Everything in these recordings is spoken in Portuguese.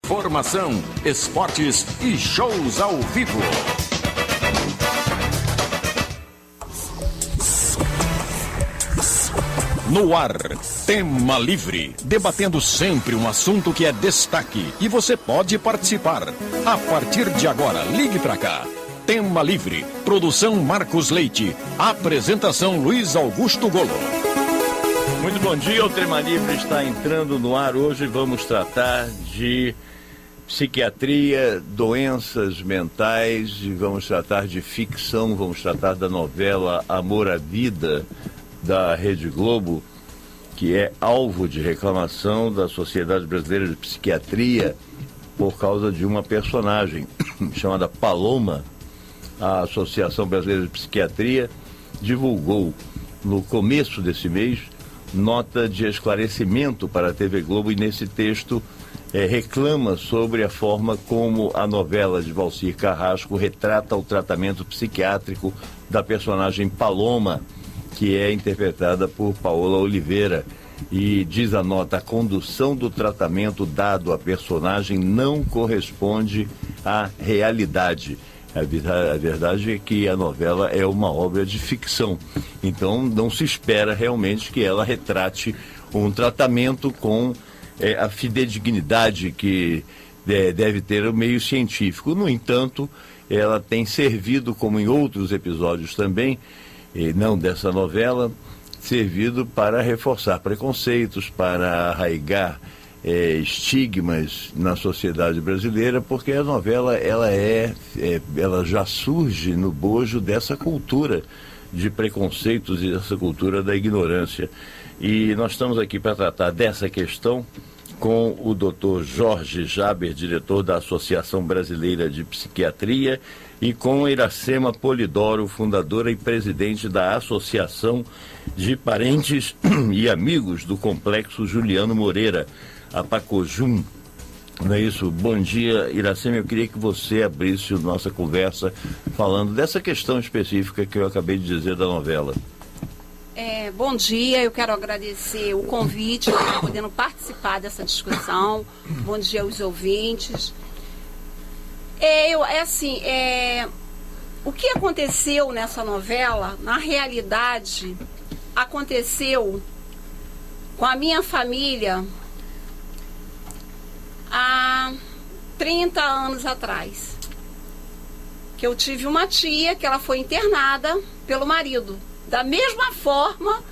Formação, esportes e shows ao vivo. No ar, Tema Livre, debatendo sempre um assunto que é destaque e você pode participar. A partir de agora, ligue pra cá. Tema Livre, produção Marcos Leite, apresentação Luiz Augusto Golo. Muito bom dia, o Tema Livre está entrando no ar. Hoje vamos tratar de psiquiatria, doenças mentais, e vamos tratar de ficção, vamos tratar da novela Amor à Vida, da Rede Globo, que é alvo de reclamação da Sociedade Brasileira de Psiquiatria por causa de uma personagem chamada Paloma. A Associação Brasileira de Psiquiatria divulgou no começo desse mês nota de esclarecimento para a TV Globo e nesse texto reclama sobre a forma como a novela de Valcir Carrasco retrata o tratamento psiquiátrico da personagem Paloma, que é interpretada por Paola Oliveira. E diz a nota: a condução do tratamento dado à personagem não corresponde à realidade. A verdade é que a novela é uma obra de ficção, então não se espera realmente que ela retrate um tratamento com a fidedignidade que deve ter o meio científico. No entanto, ela tem servido, como em outros episódios também, não dessa novela, servido para reforçar preconceitos, para arraigar estigmas na sociedade brasileira, porque a novela ela já surge no bojo dessa cultura de preconceitos e dessa cultura da ignorância. E nós estamos aqui para tratar dessa questão com o Dr. Jorge Jaber, diretor da Associação Brasileira de Psiquiatria, e com Iracema Polidoro, fundadora e presidente da Associação de Parentes e Amigos do Complexo Juliano Moreira, a Pacojum. Não é isso? Bom dia, Iracema. Eu queria que você abrisse a nossa conversa falando dessa questão específica que eu acabei de dizer da novela. Bom dia, eu quero agradecer o convite, podendo participar dessa discussão. Bom dia aos ouvintes. O que aconteceu nessa novela, na realidade, aconteceu com a minha família há 30 anos atrás. Que eu tive uma tia que ela foi internada pelo marido. Da mesma forma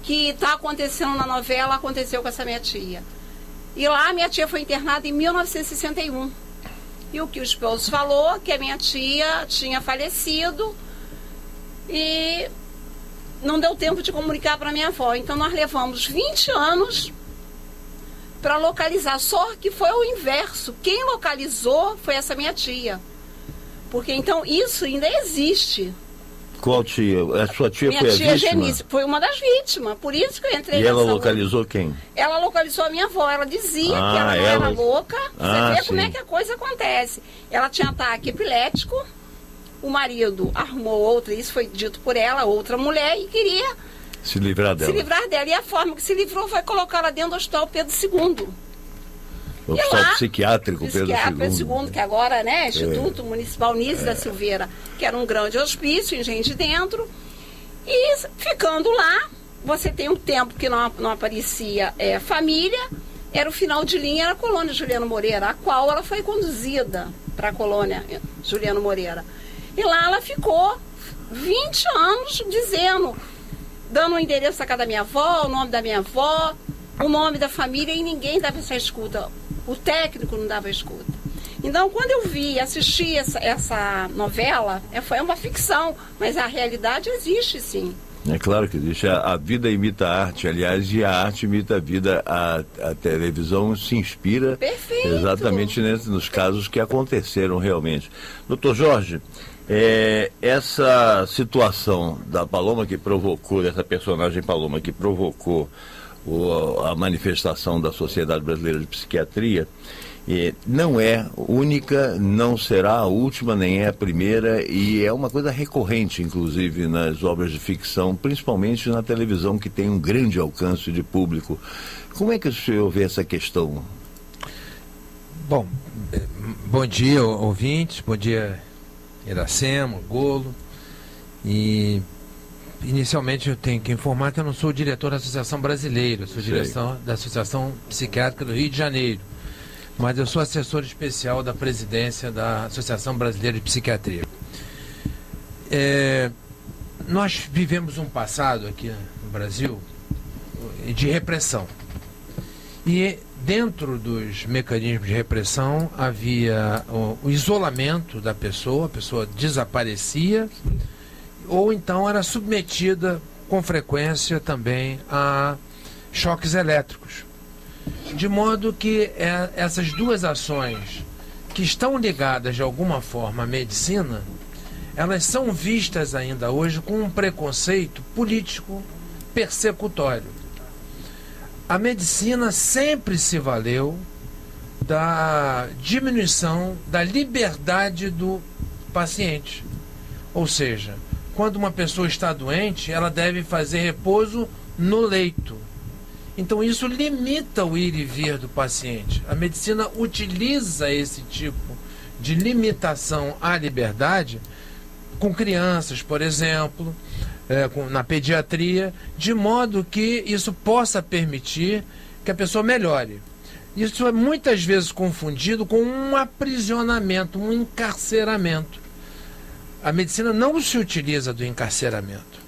que está acontecendo na novela, aconteceu com essa minha tia. E lá minha tia foi internada em 1961. E o que o esposo falou, que a minha tia tinha falecido e não deu tempo de comunicar para minha avó. Então nós levamos 20 anos para localizar, só que foi o inverso. Quem localizou foi essa minha tia. Porque então isso ainda existe. Qual tia? A sua tia minha foi a tia vítima? Genice foi uma das vítimas, por isso que eu entrei nessa. E ela localizou quem? Ela localizou a minha avó, ela dizia que ela não era louca. Você vê como é que a coisa acontece. Ela tinha ataque epilético, o marido arrumou outra, isso foi dito por ela, outra mulher, e queria se livrar dela. E a forma que se livrou foi colocar ela dentro do Hospital Pedro II. O Hospital Psiquiátrico Pedro II, que agora, né, Instituto Municipal Nísio da Silveira, que era um grande hospício, Engenho de Dentro. E ficando lá, você tem um tempo que não aparecia família, era o final de linha, era a colônia Juliano Moreira, a qual ela foi conduzida para a colônia Juliano Moreira. E lá ela ficou 20 anos dando o endereço da casa da minha avó, o nome da minha avó, o nome da família, e ninguém dava essa escuta. O técnico não dava escuta. Então, quando eu assisti essa novela, foi uma ficção, mas a realidade existe, sim. É claro que existe. A vida imita a arte, aliás, e a arte imita a vida. A televisão se inspira exatamente nos casos que aconteceram realmente. Doutor Jorge, essa situação da Paloma que provocou, dessa personagem Paloma que provocou a manifestação da Sociedade Brasileira de Psiquiatria, não é única, não será a última, nem é a primeira, e é uma coisa recorrente, inclusive, nas obras de ficção, principalmente na televisão, que tem um grande alcance de público. Como é que o senhor vê essa questão? Bom, bom dia, ouvintes, bom dia, Iracema, Golo. E inicialmente eu tenho que informar que eu não sou o diretor da Associação Brasileira, eu sou diretor da Associação Psiquiátrica do Rio de Janeiro, mas eu sou assessor especial da presidência da Associação Brasileira de Psiquiatria. Nós vivemos um passado aqui no Brasil de repressão. E dentro dos mecanismos de repressão havia o isolamento da pessoa, a pessoa desaparecia, ou então era submetida com frequência também a choques elétricos. De modo que essas duas ações que estão ligadas de alguma forma à medicina, elas são vistas ainda hoje com um preconceito político persecutório. A medicina sempre se valeu da diminuição da liberdade do paciente. Ou seja, quando uma pessoa está doente, ela deve fazer repouso no leito. Então isso limita o ir e vir do paciente. A medicina utiliza esse tipo de limitação à liberdade com crianças, por exemplo, na pediatria, de modo que isso possa permitir que a pessoa melhore. Isso é muitas vezes confundido com um aprisionamento, um encarceramento. A medicina não se utiliza do encarceramento.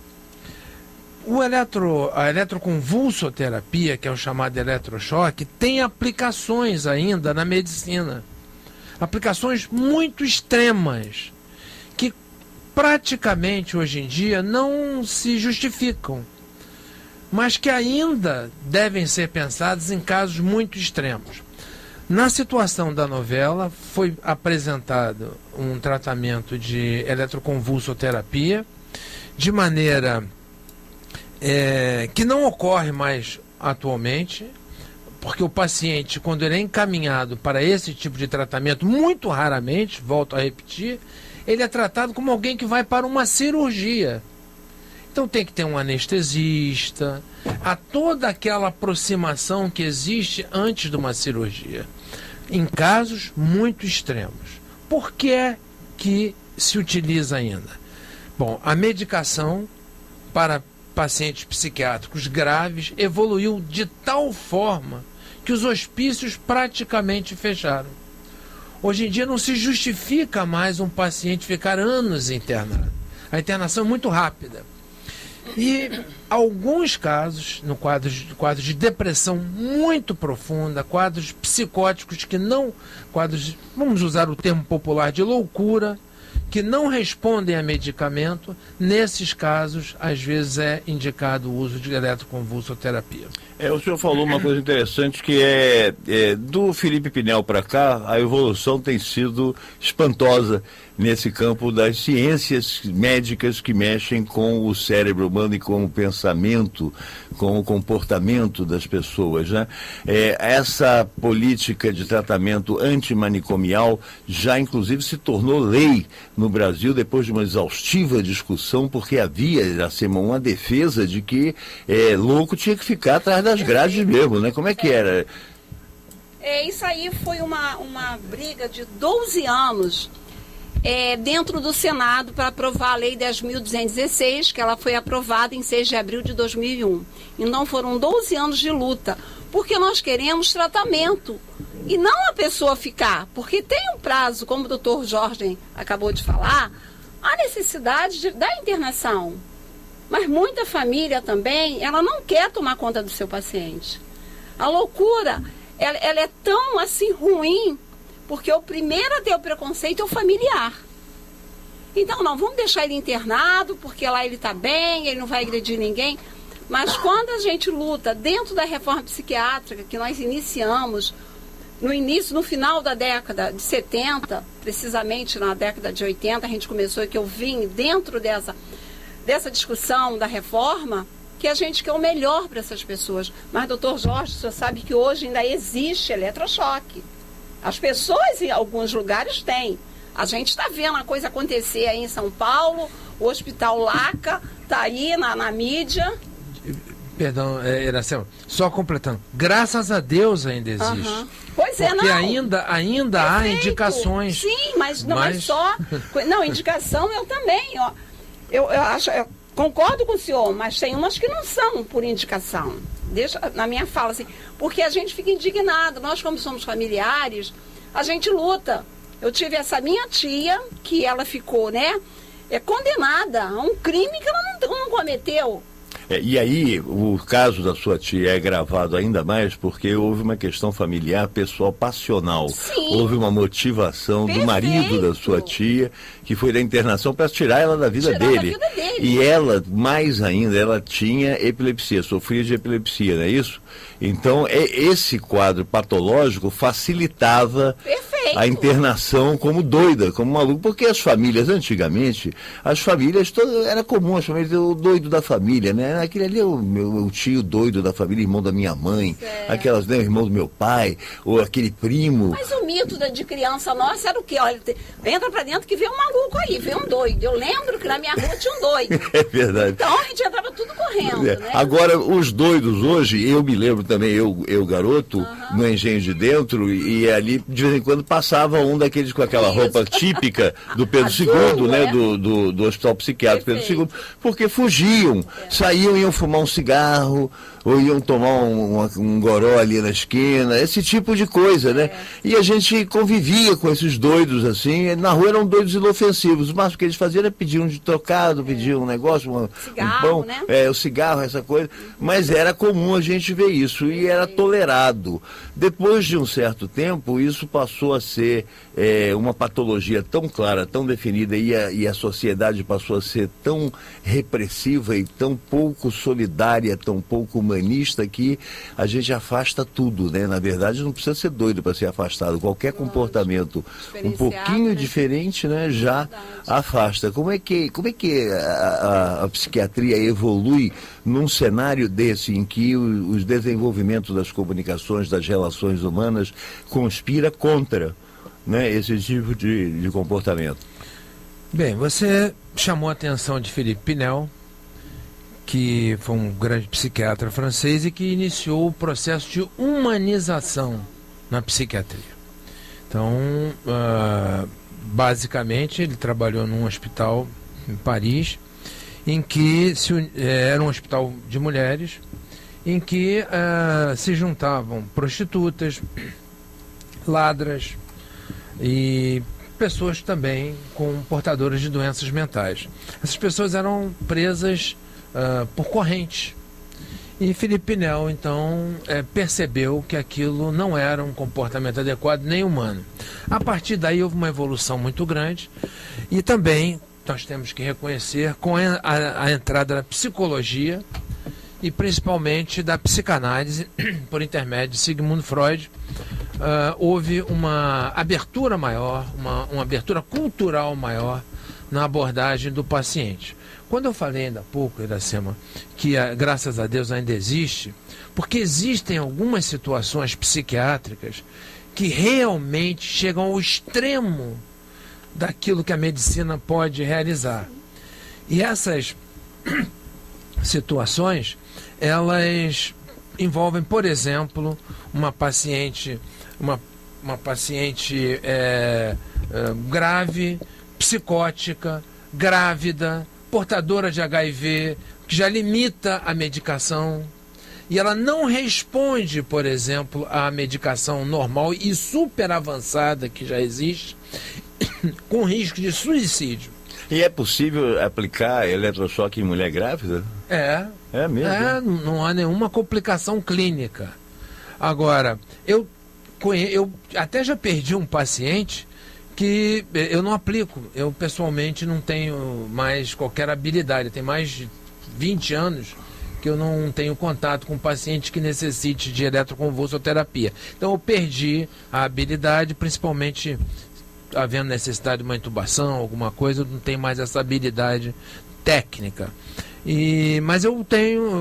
A eletroconvulsoterapia, que é o chamado eletrochoque, tem aplicações ainda na medicina. Aplicações muito extremas, que praticamente hoje em dia não se justificam, mas que ainda devem ser pensadas em casos muito extremos. Na situação da novela, foi apresentado um tratamento de eletroconvulsoterapia, de maneira que não ocorre mais atualmente, porque o paciente, quando ele é encaminhado para esse tipo de tratamento, muito raramente, volto a repetir, ele é tratado como alguém que vai para uma cirurgia. Então tem que ter um anestesista, há toda aquela aproximação que existe antes de uma cirurgia, em casos muito extremos. Por que é que se utiliza ainda? Bom, a medicação para pacientes psiquiátricos graves evoluiu de tal forma que os hospícios praticamente fecharam. Hoje em dia não se justifica mais um paciente ficar anos internado. A internação é muito rápida. E alguns casos, no quadros de depressão muito profunda, quadros psicóticos que não, vamos usar o termo popular de loucura, que não respondem a medicamento, nesses casos, às vezes é indicado o uso de eletroconvulsoterapia. O senhor falou uma coisa interessante, que do Felipe Pinel para cá, a evolução tem sido espantosa nesse campo das ciências médicas que mexem com o cérebro humano e com o pensamento, com o comportamento das pessoas, né? Essa política de tratamento antimanicomial já inclusive se tornou lei no Brasil depois de uma exaustiva discussão, porque havia, Iracema, uma defesa de que louco tinha que ficar atrás das grades mesmo, né? Como é que era? Isso aí foi uma briga de 12 anos dentro do Senado para aprovar a Lei 10.216, que ela foi aprovada em 6 de abril de 2001. Então foram 12 anos de luta, porque nós queremos tratamento e não a pessoa ficar, porque tem um prazo, como o doutor Jorge acabou de falar, a necessidade da internação. Mas muita família também, ela não quer tomar conta do seu paciente. A loucura, ela é tão assim ruim, porque o primeiro a ter o preconceito é o familiar. Então, não, vamos deixar ele internado, porque lá ele está bem, ele não vai agredir ninguém. Mas quando a gente luta dentro da reforma psiquiátrica, que nós iniciamos no final da década de 70, precisamente na década de 80, a gente começou, e que eu vim dentro dessa discussão da reforma, que a gente quer o melhor para essas pessoas. Mas, doutor Jorge, o senhor sabe que hoje ainda existe eletrochoque. As pessoas em alguns lugares têm. A gente está vendo a coisa acontecer aí em São Paulo, o Hospital Laca está aí na mídia. Perdão, Iracema, só completando. Graças a Deus ainda existe. Pois é, porque não. ainda há indicações. Sim, mas não é só. Não, indicação eu também, ó. Eu acho, eu concordo com o senhor, mas tem umas que não são por indicação. Deixa na minha fala assim, porque a gente fica indignado. Nós, como somos familiares, a gente luta. Eu tive essa minha tia, que ela ficou, né, condenada a um crime que ela não cometeu. E aí, o caso da sua tia é gravado ainda mais porque houve uma questão familiar, pessoal, passional. Sim. Houve uma motivação do marido da sua tia, que foi da internação para tirar ela da vida dele. E ela, mais ainda, ela tinha epilepsia, sofria de epilepsia, não é isso? Então, esse quadro patológico facilitava a internação como doida, como maluco, porque as famílias, antigamente, era comum, as famílias, o doido da família, né? Aquele ali é o meu tio doido da família, irmão da minha mãe, aquelas, né, irmão do meu pai, ou aquele primo. Mas o mito de criança nossa era o quê? Olha, entra pra dentro que vê um maluco aí, vê um doido. Eu lembro que na minha rua tinha um doido. É verdade. Então a gente entrava tudo correndo, né? Agora, os doidos hoje, eu me lembro também, eu garoto, no Engenho de Dentro, e ali, de vez em quando, passava um daqueles com aquela roupa típica do Pedro II, né? Do Hospital Psiquiátrico Pedro II, porque fugiam, saíam, iam fumar um cigarro, ou iam tomar um goró ali na esquina, esse tipo de coisa, né? E a gente convivia com esses doidos, assim, na rua eram doidos inofensivos, mas o que eles faziam era pedir um de trocado, pediam um negócio, cigarro, um pão, né? O cigarro, essa coisa, mas era comum a gente ver isso, e era tolerado. Depois de um certo tempo, isso passou a ser uma patologia tão clara, tão definida, e a sociedade passou a ser tão repressiva e tão pouco solidária, tão pouco humanista, que a gente afasta tudo, né? Na verdade, não precisa ser doido para ser afastado. Qualquer comportamento um pouquinho diferente, né, já afasta. Como é que a psiquiatria evolui num cenário desse, em que os desenvolvimentos das comunicações, das relações humanas, conspira contra, né, esse tipo de comportamento? Bem, você chamou a atenção de Philippe Pinel, que foi um grande psiquiatra francês e que iniciou o processo de humanização na psiquiatria. Então, basicamente, ele trabalhou num hospital em Paris, em que era um hospital de mulheres, em que se juntavam prostitutas, ladras e pessoas também com portadoras de doenças mentais. Essas pessoas eram presas por corrente. E Philippe Pinel, então, percebeu que aquilo não era um comportamento adequado nem humano. A partir daí houve uma evolução muito grande, e também nós temos que reconhecer, com a entrada da psicologia e principalmente da psicanálise, por intermédio de Sigmund Freud, houve uma abertura maior, uma abertura cultural maior na abordagem do paciente. Quando eu falei ainda há pouco, Iracema, que graças a Deus ainda existe, porque existem algumas situações psiquiátricas que realmente chegam ao extremo daquilo que a medicina pode realizar. E essas situações, elas envolvem, por exemplo, uma paciente grave, psicótica, grávida, portadora de HIV, que já limita a medicação, e ela não responde, por exemplo, à medicação normal e super avançada que já existe, com risco de suicídio. E é possível aplicar eletrochoque em mulher grávida? É mesmo? Não há nenhuma complicação clínica. Agora, eu até já perdi um paciente que eu não aplico. Eu, pessoalmente, não tenho mais qualquer habilidade. Tem mais de 20 anos que eu não tenho contato com um paciente que necessite de eletroconvulsoterapia. Então, eu perdi a habilidade, principalmente havendo necessidade de uma intubação, alguma coisa, eu não tenho mais essa habilidade técnica. Mas eu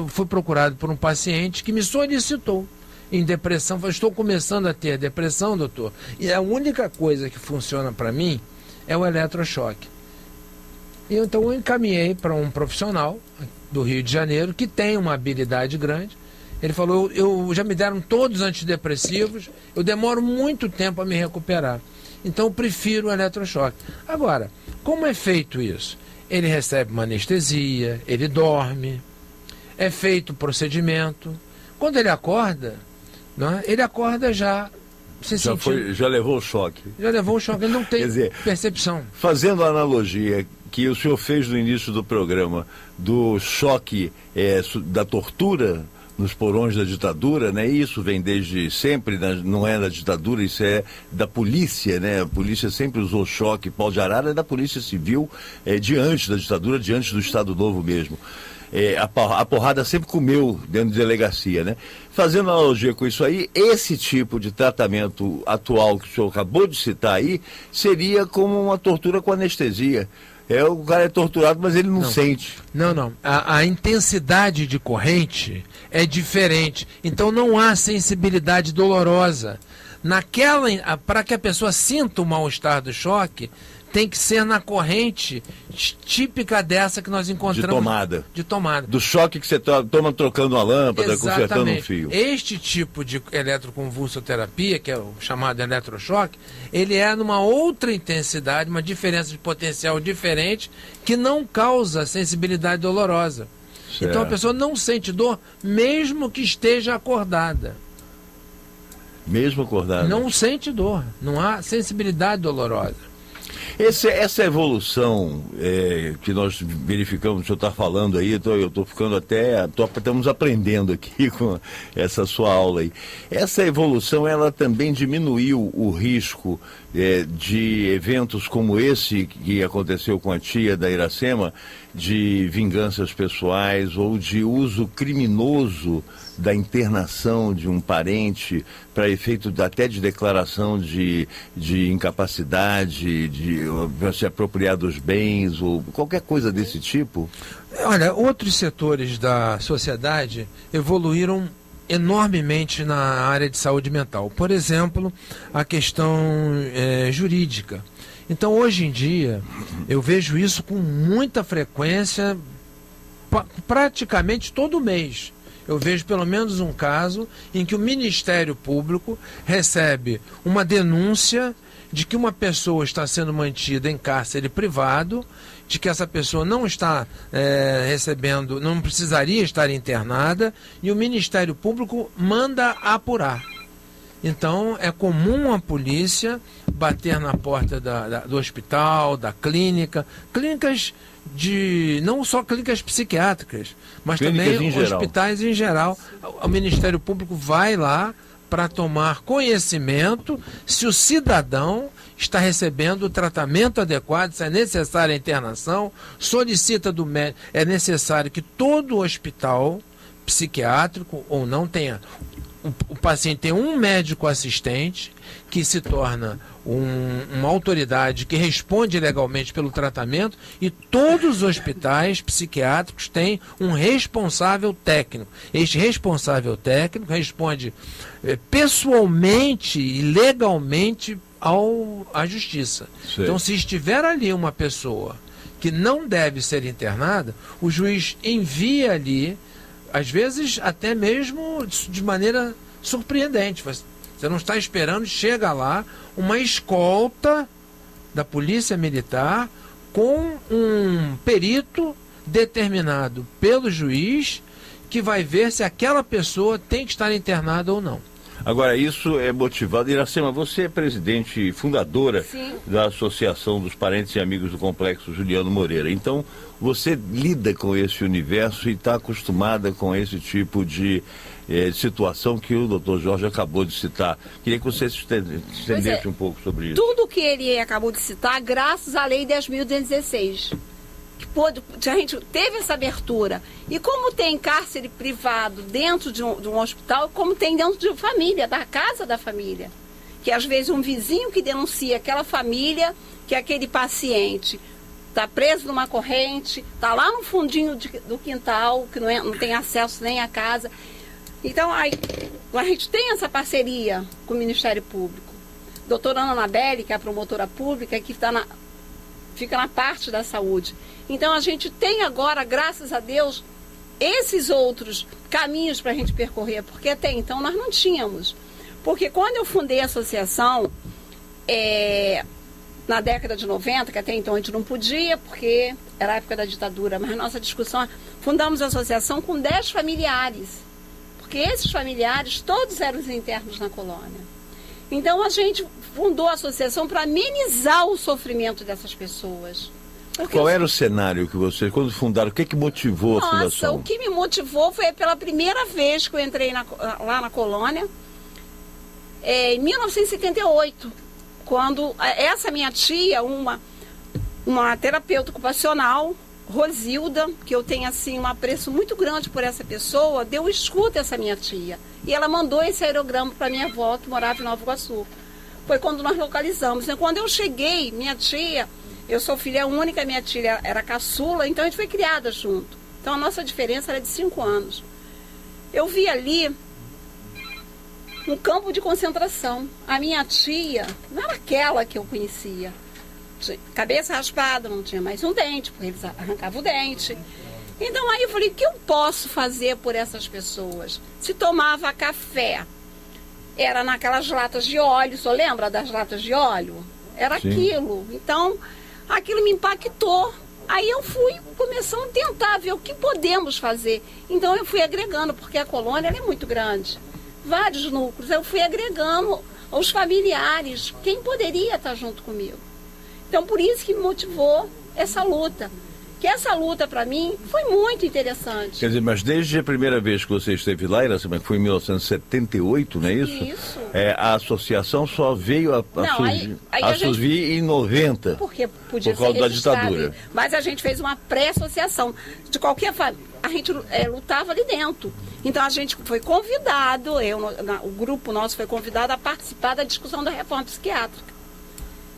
fui procurado por um paciente que me solicitou em depressão. Falei, estou começando a ter depressão, doutor, e a única coisa que funciona para mim é o eletrochoque. E então eu encaminhei para um profissional do Rio de Janeiro, que tem uma habilidade grande. Ele falou, eu já me deram todos os antidepressivos, eu demoro muito tempo a me recuperar. Então eu prefiro o eletrochoque. Agora, como é feito isso? Ele recebe uma anestesia, ele dorme, é feito o procedimento. Quando ele acorda, não é? Ele acorda já se sentindo... Já levou o choque. Já levou o choque, ele não tem Quer dizer, percepção. Fazendo a analogia que o senhor fez no início do programa, do choque da tortura nos porões da ditadura, né? Isso vem desde sempre, não é da ditadura, isso é da polícia, né? A polícia sempre usou choque. Pau de arara é da polícia civil, diante da ditadura, diante do Estado Novo mesmo. A porrada sempre comeu dentro de delegacia, né? Fazendo analogia com isso aí, esse tipo de tratamento atual que o senhor acabou de citar aí, seria como uma tortura com anestesia. O cara é torturado, mas ele não sente. Não. A intensidade de corrente é diferente. Então não há sensibilidade dolorosa. Para que a pessoa sinta o mal-estar do choque, tem que ser na corrente típica dessa que nós encontramos. De tomada. Do choque que você toma trocando uma lâmpada, exatamente, consertando um fio. Este tipo de eletroconvulsoterapia, que é o chamado eletrochoque, ele é numa outra intensidade, uma diferença de potencial diferente, que não causa sensibilidade dolorosa. Certo. Então a pessoa não sente dor, mesmo que esteja acordada. Mesmo acordada? Não sente dor, não há sensibilidade dolorosa. Essa evolução que nós verificamos, o senhor está falando aí, eu estou ficando estamos aprendendo aqui com essa sua aula aí. Essa evolução, ela também diminuiu o risco de eventos como esse que aconteceu com a tia da Iracema, de vinganças pessoais ou de uso criminoso da internação de um parente para efeito até de declaração de incapacidade, de se apropriar dos bens ou qualquer coisa desse tipo? Olha, outros setores da sociedade evoluíram enormemente na área de saúde mental. Por exemplo, a questão jurídica. Então, hoje em dia, eu vejo isso com muita frequência, praticamente todo mês. Eu vejo pelo menos um caso em que o Ministério Público recebe uma denúncia de que uma pessoa está sendo mantida em cárcere privado, de que essa pessoa não está recebendo, não precisaria estar internada, e o Ministério Público manda apurar. Então, é comum a polícia bater na porta do hospital, da clínicas não só clínicas psiquiátricas, mas também hospitais em geral. O Ministério Público vai lá para tomar conhecimento se o cidadão está recebendo o tratamento adequado, se é necessária a internação, solicita do médico. É necessário que todo hospital psiquiátrico ou não tenha. O paciente tem um médico assistente que se torna uma autoridade que responde legalmente pelo tratamento, e todos os hospitais psiquiátricos têm um responsável técnico. Este responsável técnico responde pessoalmente e legalmente à justiça. Sim. Então, se estiver ali uma pessoa que não deve ser internada, o juiz envia ali, às vezes até mesmo de maneira surpreendente. Você não está esperando, chega lá uma escolta da Polícia Militar com um perito determinado pelo juiz que vai ver se aquela pessoa tem que estar internada ou não. Agora, isso é motivado... Iracema, você é presidente e fundadora da Associação dos Parentes e Amigos do Complexo Juliano Moreira. Então, você lida com esse universo e está acostumada com esse tipo de situação que o doutor Jorge acabou de citar. Queria que você se estendesse um pouco sobre isso. Tudo que ele acabou de citar, graças à Lei 10.216. A gente teve essa abertura. E como tem cárcere privado dentro de um hospital, como tem dentro de uma família, da casa da família. Que às vezes um vizinho que denuncia aquela família, que aquele paciente está preso numa corrente, está lá no fundinho do quintal, que não tem acesso nem à casa. Então, a gente tem essa parceria com o Ministério Público. Doutora Ana Anabelle, que é a promotora pública, que fica na parte da saúde. Então, a gente tem agora, graças a Deus, esses outros caminhos para a gente percorrer, porque até então nós não tínhamos. Porque quando eu fundei a associação, na década de 90, que até então a gente não podia, porque era a época da ditadura, mas nossa discussão, fundamos a associação com 10 familiares, porque esses familiares todos eram os internos na colônia. Então a gente fundou a associação para amenizar o sofrimento dessas pessoas. Porque qual era o cenário que vocês, quando fundaram, o que motivou a fundação? O que me motivou foi pela primeira vez que eu entrei lá na colônia, em 1978, quando essa minha tia, uma terapeuta ocupacional, Rosilda, que eu tenho assim um apreço muito grande por essa pessoa, deu escuta a essa minha tia. E ela mandou esse aerograma para minha avó, que morava em Nova Iguaçu. Foi quando nós localizamos. E quando eu cheguei, minha tia, eu sou filha única, minha tia era caçula, então a gente foi criada junto. Então a nossa diferença era de 5 anos. Eu vi ali um campo de concentração. A minha tia não era aquela que eu conhecia. Cabeça raspada, não tinha mais um dente, porque eles arrancavam o dente. Então aí eu falei, o que eu posso fazer por essas pessoas? Se tomava café, era naquelas latas de óleo, só lembra das latas de óleo? Era Sim. aquilo. Então, aquilo me impactou. Aí eu fui começando a tentar ver o que podemos fazer. Então eu fui agregando, porque a colônia ela é muito grande. Vários núcleos, eu fui agregando aos familiares, quem poderia estar junto comigo. Então, por isso que me motivou essa luta. Que essa luta, para mim, foi muito interessante. Quer dizer, mas desde a primeira vez que você esteve lá, foi em 1978, não é isso? Isso. A associação só veio a surgir em 90. Porque podia por causa ser da ditadura. Mas a gente fez uma pré-associação. De qualquer forma, a gente lutava ali dentro. Então, a gente foi convidado, o grupo nosso foi convidado a participar da discussão da reforma psiquiátrica.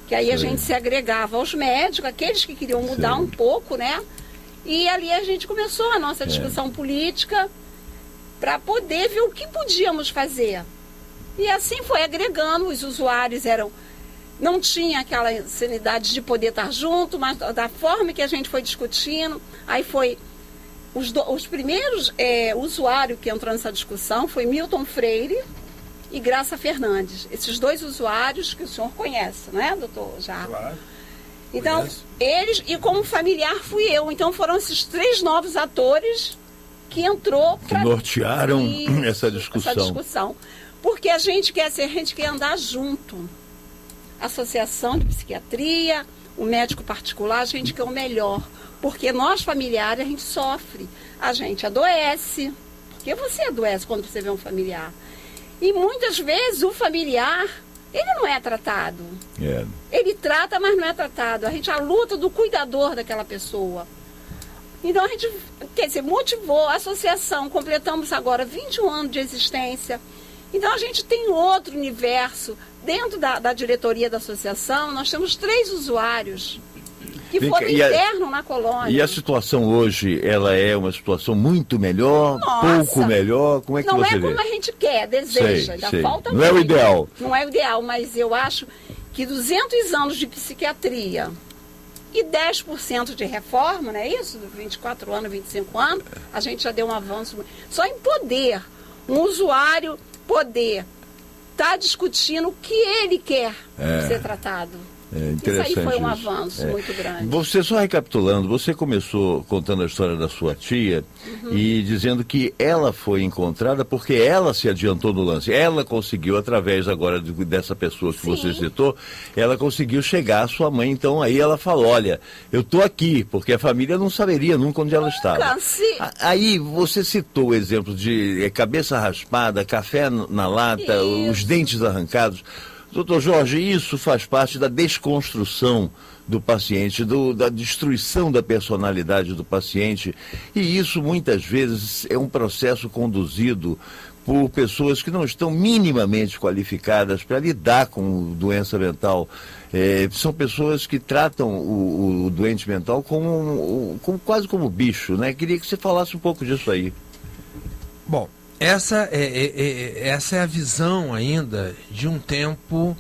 Que aí a gente se agregava aos médicos, aqueles que queriam mudar um pouco, né? E ali a gente começou a nossa discussão política para poder ver o que podíamos fazer. E assim foi agregando, os usuários não tinha aquela sanidade de poder estar junto, mas da forma que a gente foi discutindo, aí foi os primeiros usuários que entrou nessa discussão foi Milton Freire e Graça Fernandes. Esses 2 usuários que o senhor conhece, não é, doutor Jarro? Claro. Então, eles, e como familiar fui eu. Então, foram esses 3 novos atores que entrou para... Que nortearam essa discussão. Porque a gente quer andar junto. Associação de psiquiatria, o médico particular, a gente quer o melhor. Porque nós, familiares, a gente sofre. A gente adoece. Porque você adoece quando você vê um familiar. E muitas vezes o familiar, ele não é tratado. Ele trata, mas não é tratado. A luta do cuidador daquela pessoa. Então a gente, motivou a associação. Completamos agora 21 anos de existência. Então a gente tem outro universo. Dentro da diretoria da associação, nós temos 3 usuários que foram internos na colônia. E a situação hoje, ela é uma situação muito melhor, pouco melhor? Como é que você vê? Não é como a gente quer, deseja. Falta não é o ideal. Não é o ideal, mas eu acho que 200 anos de psiquiatria e 10% de reforma, não é isso? 24 anos, 25 anos, a gente já deu um avanço. Só em poder, um usuário poder estar discutindo o que ele quer ser tratado. Interessante. Isso aí foi um avanço muito grande. Você, só recapitulando, você começou contando a história da sua tia e dizendo que ela foi encontrada porque ela se adiantou no lance. Ela conseguiu, através agora dessa pessoa que você citou, ela conseguiu chegar à sua mãe. Então aí ela falou, olha, eu estou aqui, porque a família não saberia nunca onde ela estava. Aí você citou o exemplo de cabeça raspada, café na lata, os dentes arrancados. Doutor Jorge, isso faz parte da desconstrução do paciente, da destruição da personalidade do paciente, e isso muitas vezes é um processo conduzido por pessoas que não estão minimamente qualificadas para lidar com doença mental. São pessoas que tratam o doente mental quase como bicho, né? Queria que você falasse um pouco disso aí. Bom, essa é a visão ainda de um tempo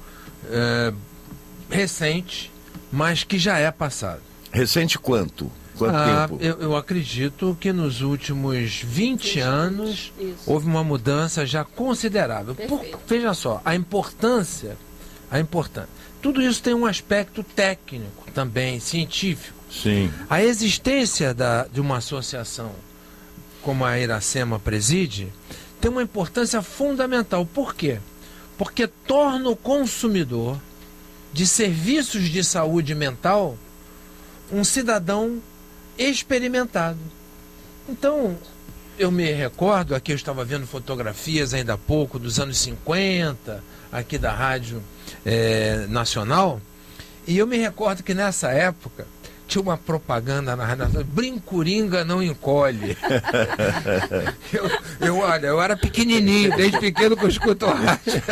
recente, mas que já é passado. Recente quanto? Quanto tempo? Eu acredito que nos últimos 20 anos houve uma mudança já considerável. Veja só, a importância. Tudo isso tem um aspecto técnico também, científico. Sim. A existência de uma associação como a Iracema preside tem uma importância fundamental. Por quê? Porque torna o consumidor de serviços de saúde mental um cidadão experimentado. Então, eu me recordo, aqui eu estava vendo fotografias ainda há pouco, dos anos 50, aqui da Rádio Nacional, e eu me recordo que nessa época tinha uma propaganda na Rádio Nacional: Brincuringa não encolhe. eu era pequenininho, desde pequeno que eu escuto rádio.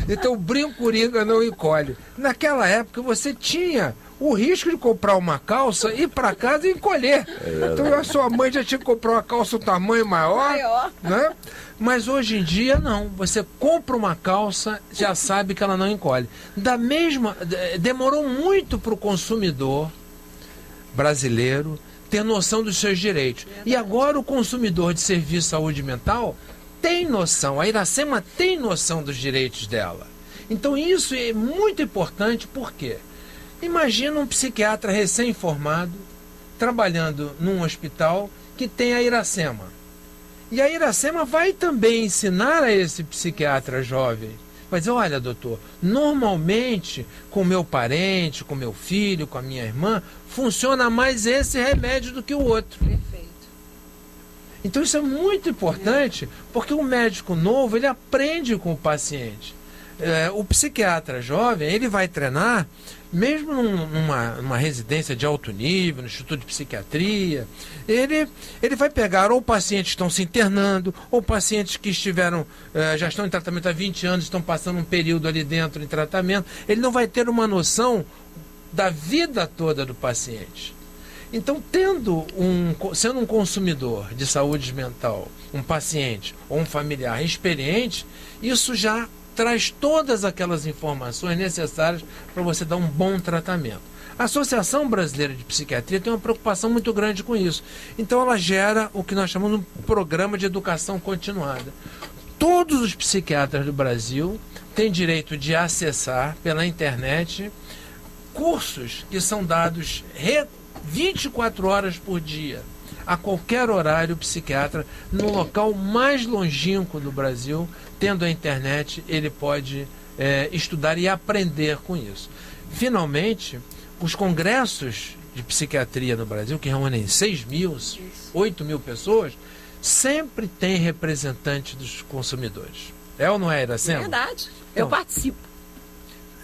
Então, Brincuringa não encolhe. Naquela época você tinha o risco de comprar uma calça, ir para casa e encolher. Então a sua mãe já tinha que comprar uma calça um tamanho maior. Né? Mas hoje em dia não. Você compra uma calça, já sabe que ela não encolhe. Demorou muito para o consumidor brasileiro ter noção dos seus direitos. E agora o consumidor de serviço de saúde mental tem noção. A Iracema tem noção dos direitos dela. Então isso é muito importante. Por quê? Imagina um psiquiatra recém-formado trabalhando num hospital que tem a Iracema. E a Iracema vai também ensinar a esse psiquiatra jovem. Vai dizer: olha, doutor, normalmente com meu parente, com meu filho, com a minha irmã, funciona mais esse remédio do que o outro. Perfeito. Então isso é muito importante, porque o médico novo, ele aprende com o paciente. O psiquiatra jovem, ele vai treinar, mesmo numa residência de alto nível, no Instituto de Psiquiatria, ele vai pegar ou pacientes que estão se internando, ou pacientes que já estão em tratamento há 20 anos, estão passando um período ali dentro em tratamento. Ele não vai ter uma noção da vida toda do paciente. Então, sendo um consumidor de saúde mental, um paciente ou um familiar experiente, isso já traz todas aquelas informações necessárias para você dar um bom tratamento. A Associação Brasileira de Psiquiatria tem uma preocupação muito grande com isso. Então ela gera o que nós chamamos de um programa de educação continuada. Todos os psiquiatras do Brasil têm direito de acessar pela internet cursos que são dados 24 horas por dia, a qualquer horário. O psiquiatra, no local mais longínquo do Brasil, tendo a internet, ele pode estudar e aprender com isso. Finalmente, os congressos de psiquiatria no Brasil, que reúnem 6 mil, 8 mil pessoas, sempre tem representante dos consumidores. É ou não é, Iracema? É verdade. Eu participo.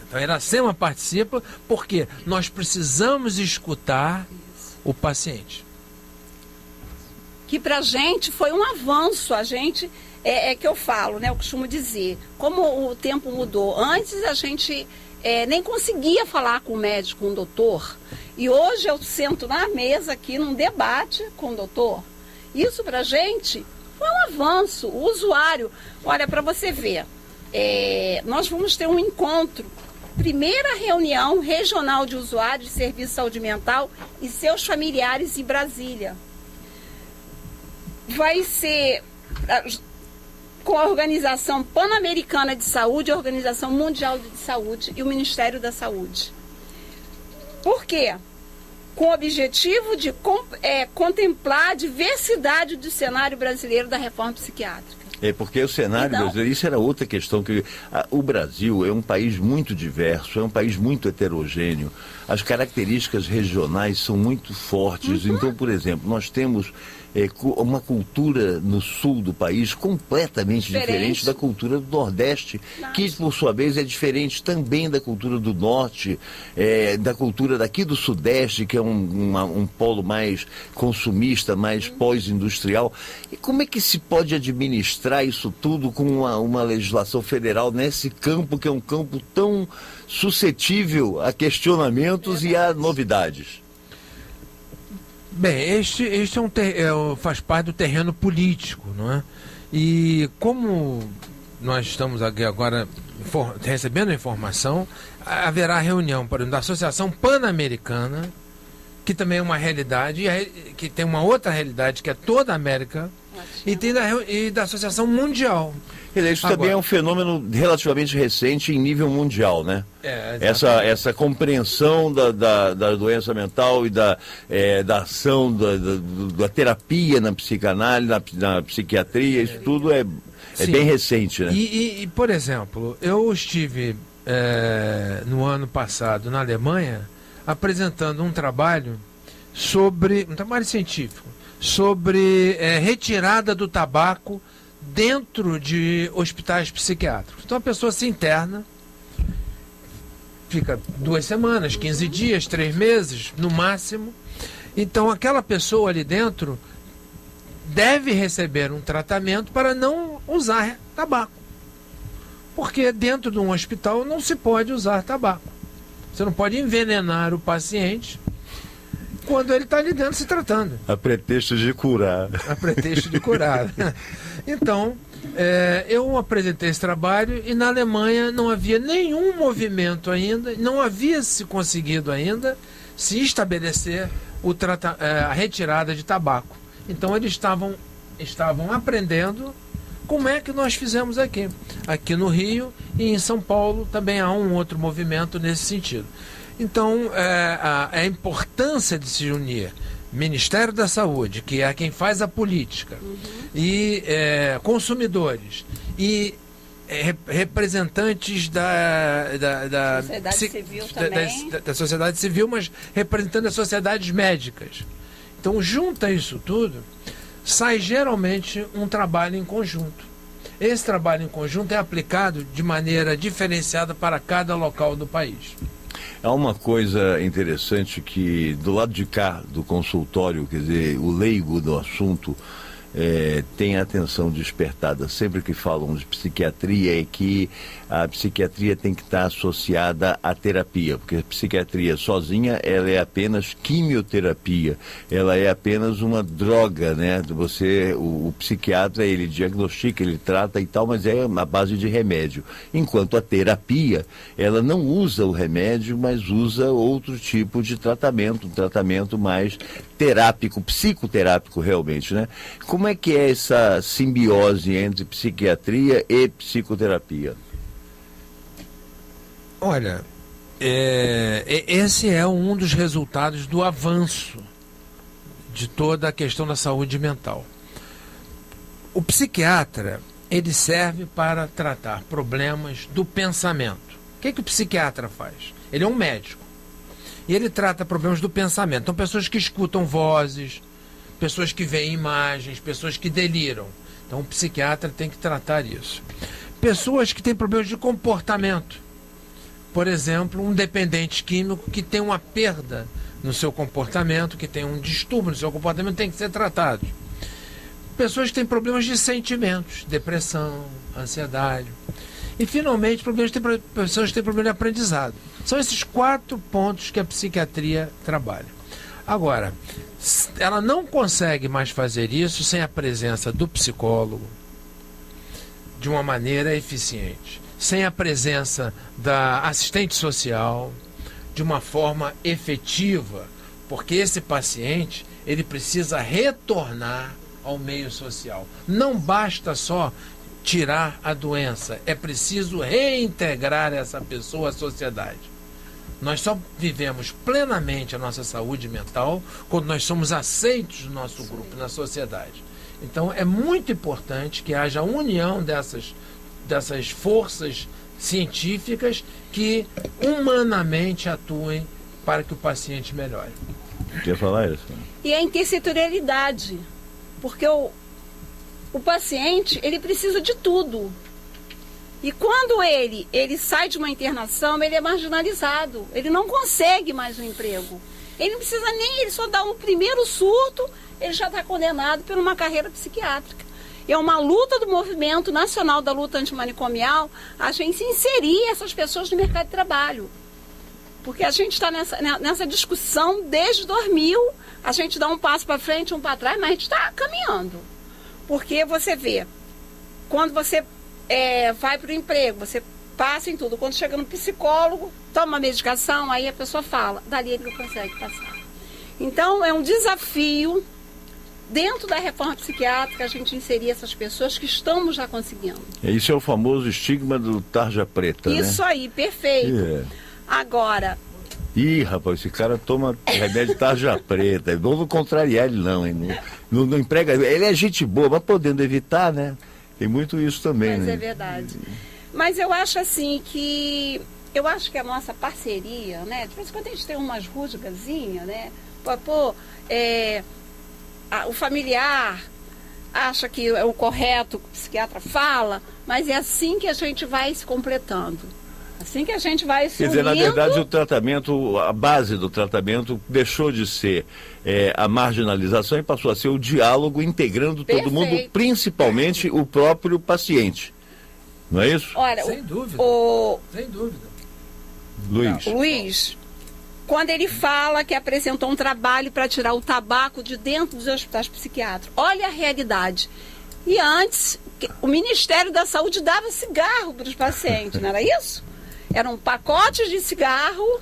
Então, a Iracema participa porque nós precisamos escutar o paciente. Que pra gente foi um avanço. A gente, que eu falo, né? Eu costumo dizer, como o tempo mudou. Antes a gente nem conseguia falar com o médico, com o doutor. E hoje eu sento na mesa aqui num debate com o doutor. Isso pra gente foi um avanço. O usuário, olha, para você ver, nós vamos ter um encontro, primeira reunião regional de usuários de serviço de saúde mental e seus familiares em Brasília. Vai ser com a Organização Pan-Americana de Saúde, a Organização Mundial de Saúde e o Ministério da Saúde. Por quê? Com o objetivo de contemplar a diversidade do cenário brasileiro da reforma psiquiátrica. Porque o cenário brasileiro, isso era outra questão, que o Brasil é um país muito diverso, é um país muito heterogêneo, as características regionais são muito fortes. Então, por exemplo, nós temos uma cultura no sul do país completamente diferente da cultura do Nordeste, que por sua vez é diferente também da cultura do Norte, da cultura daqui do Sudeste, que é um polo mais consumista, mais pós-industrial. E como é que se pode administrar isso tudo com uma legislação federal nesse campo, que é um campo tão suscetível a questionamentos e a novidades? Bem, este faz parte do terreno político, não é? E como nós estamos aqui agora recebendo a informação, haverá reunião, por exemplo, da Associação Pan-Americana que também é uma realidade, que tem uma outra realidade, que é toda a América, e da Associação Mundial. Isso também é um fenômeno relativamente recente em nível mundial, né? Essa compreensão da doença mental e da ação da terapia na psicanálise, na psiquiatria, isso tudo é bem recente, né? E, por exemplo, eu estive no ano passado na Alemanha apresentando um trabalho um trabalho científico, sobre retirada do tabaco dentro de hospitais psiquiátricos. Então a pessoa se interna, fica 2 semanas, 15 dias, 3 meses, no máximo. Então aquela pessoa ali dentro deve receber um tratamento para não usar tabaco. Porque dentro de um hospital não se pode usar tabaco. Você não pode envenenar o paciente quando ele está ali dentro se tratando. A pretexto de curar. A pretexto de curar. Então, eu apresentei esse trabalho e na Alemanha não havia nenhum movimento ainda, não havia se conseguido ainda se estabelecer a retirada de tabaco. Então eles estavam aprendendo como é que nós fizemos aqui. Aqui no Rio e em São Paulo também há um outro movimento nesse sentido. Então, a importância de se unir Ministério da Saúde, que é quem faz a política, e consumidores, e representantes da sociedade civil também. Da sociedade civil, mas representando as sociedades médicas. Então, junta isso tudo, sai geralmente um trabalho em conjunto. Esse trabalho em conjunto é aplicado de maneira diferenciada para cada local do país. Há uma coisa interessante que do lado de cá do consultório, quer dizer, o leigo do assunto tem a atenção despertada sempre que falam de psiquiatria, é que a psiquiatria tem que estar associada à terapia, porque a psiquiatria sozinha ela é apenas quimioterapia, ela é apenas uma droga, né? O psiquiatra ele diagnostica, ele trata e tal, mas é a base de remédio, enquanto a terapia ela não usa o remédio, mas usa outro tipo de tratamento, um tratamento mais terápico, psicoterápico realmente, né? Como é que é essa simbiose entre psiquiatria e psicoterapia? Olha, esse é um dos resultados do avanço de toda a questão da saúde mental. O psiquiatra, ele serve para tratar problemas do pensamento. O que o psiquiatra faz? Ele é um médico. E ele trata problemas do pensamento. Então, pessoas que escutam vozes, pessoas que veem imagens, pessoas que deliram. Então, o psiquiatra tem que tratar isso. Pessoas que têm problemas de comportamento. Por exemplo, um dependente químico que tem uma perda no seu comportamento, que tem um distúrbio no seu comportamento, tem que ser tratado. Pessoas que têm problemas de sentimentos, depressão, ansiedade. E, finalmente, pessoas que têm problema de aprendizado. São esses 4 pontos que a psiquiatria trabalha. Agora, ela não consegue mais fazer isso sem a presença do psicólogo de uma maneira eficiente, sem a presença da assistente social de uma forma efetiva, porque esse paciente ele precisa retornar ao meio social. Não basta só tirar a doença, é preciso reintegrar essa pessoa à sociedade. Nós só vivemos plenamente a nossa saúde mental quando nós somos aceitos no nosso grupo, na sociedade. Então é muito importante que haja união dessas forças científicas que humanamente atuem para que o paciente melhore. Quer falar isso? E a intersetorialidade, porque o paciente ele precisa de tudo. E quando ele sai de uma internação, ele é marginalizado. Ele não consegue mais um emprego. Ele não precisa ele só dá um primeiro surto, ele já está condenado por uma carreira psiquiátrica. É uma luta do Movimento Nacional da Luta Antimanicomial a gente inserir essas pessoas no mercado de trabalho. Porque a gente está nessa discussão desde 2000, a gente dá um passo para frente, um para trás, mas a gente está caminhando. Porque você vê, quando você vai para o emprego, você passa em tudo. Quando chega no psicólogo, toma uma medicação, aí a pessoa fala, dali ele não consegue passar. Então, é um desafio, dentro da reforma psiquiátrica, a gente inserir essas pessoas que estamos já conseguindo. Isso é o famoso estigma do tarja preta, Isso né? aí, perfeito. Agora... Ih, rapaz, esse cara toma remédio de tarja preta. É bom não contrariar ele, não, hein? Não emprega. Ele é gente boa, mas podendo evitar, né? Tem muito isso também, Mas né? é verdade. Mas eu acho assim que... Eu acho que a nossa parceria, né? De vez em quando a gente tem umas rusgazinhas, né? O familiar acha que é o correto que o psiquiatra fala, mas é assim que a gente vai se completando. Assim que a gente vai se unindo... Quer dizer, na verdade, o tratamento, a base do tratamento deixou de ser a marginalização e passou a ser o diálogo integrando todo mundo, principalmente o próprio paciente. Não é isso? Olha, sem dúvida. Sem dúvida. Luiz, quando ele fala que apresentou um trabalho para tirar o tabaco de dentro dos hospitais psiquiátricos, olha a realidade. E antes, o Ministério da Saúde dava cigarro para os pacientes, não era isso? Eram pacotes de cigarro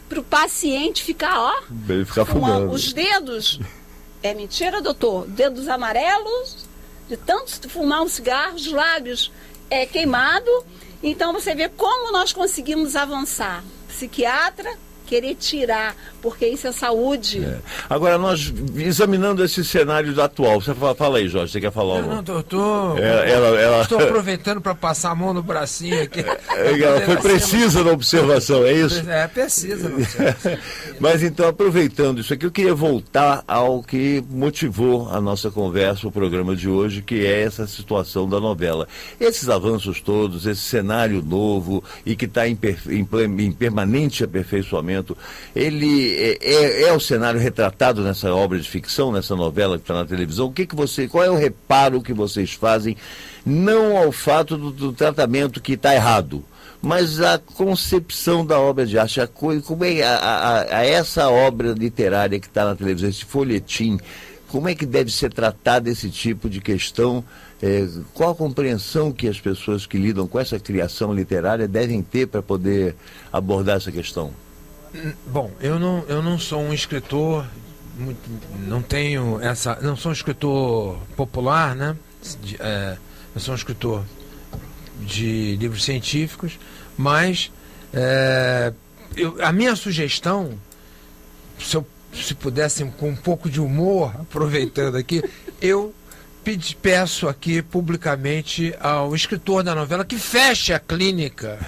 para o paciente ficar, Ele ficar fumando. Os dedos, é mentira, doutor? Dedos amarelos, de tanto fumar um cigarro, os lábios queimado. Então você vê como nós conseguimos avançar. Psiquiatra querer tirar, porque isso é saúde. Agora, nós examinando esse cenário atual, você fala aí, Jorge, você quer falar algo? Não, doutor. Estou aproveitando para passar a mão no bracinho aqui. Ela foi precisa na observação, é isso? Precisa na observação. Mas então, aproveitando isso aqui, eu queria voltar ao que motivou a nossa conversa, o programa de hoje, que é essa situação da novela. Esses avanços todos, esse cenário novo e que está em permanente aperfeiçoamento, ele é o cenário retratado nessa obra de ficção, nessa novela que está na televisão. Qual é o reparo que vocês fazem, não ao fato do tratamento que está errado, mas a concepção da obra de arte, como é essa obra literária que está na televisão, esse folhetim, como é que deve ser tratado esse tipo de questão? Qual a compreensão que as pessoas que lidam com essa criação literária devem ter para poder abordar essa questão? Bom, eu não sou um escritor, não sou um escritor popular, né? Eu sou um escritor de livros científicos, mas a minha sugestão, se pudessem com um pouco de humor, aproveitando aqui, eu peço aqui publicamente ao escritor da novela que feche a clínica.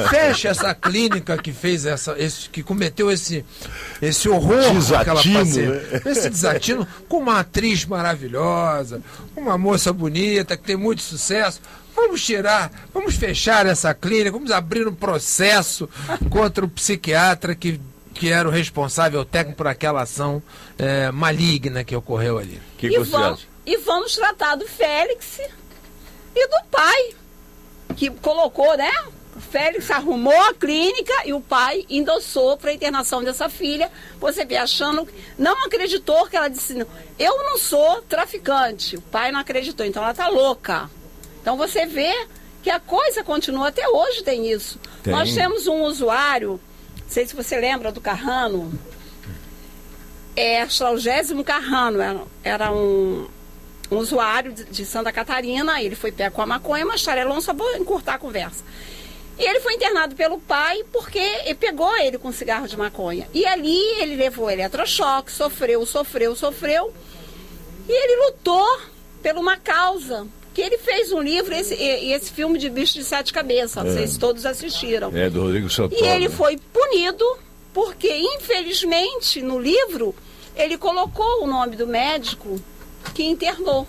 Feche essa clínica que fez que cometeu esse horror com aquela paciente. Esse desatino, com uma atriz maravilhosa, uma moça bonita, que tem muito sucesso. Vamos fechar essa clínica, vamos abrir um processo contra o psiquiatra que era o responsável técnico por aquela ação maligna que ocorreu ali. O que você acha? E vamos tratar do Félix e do pai, que colocou, né? O Félix arrumou a clínica e o pai endossou para a internação dessa filha. Você vê, não acreditou, que ela disse, eu não sou traficante. O pai não acreditou, então ela está louca. Então você vê que a coisa continua, até hoje tem isso. Nós temos um usuário, não sei se você lembra do Carrano, Astralgésimo Carrano, era um usuário de Santa Catarina. Ele foi pego com a maconha, mas Tarelão, só vou encurtar a conversa. E ele foi internado pelo pai porque ele pegou ele com cigarro de maconha. E ali ele levou eletrochoque, sofreu. E ele lutou por uma causa. Que ele fez um livro, esse filme de Bicho de Sete Cabeças, não sei se todos assistiram. Do Rodrigo Santoro. E ele foi punido porque, infelizmente, no livro, ele colocou o nome do médico que internou.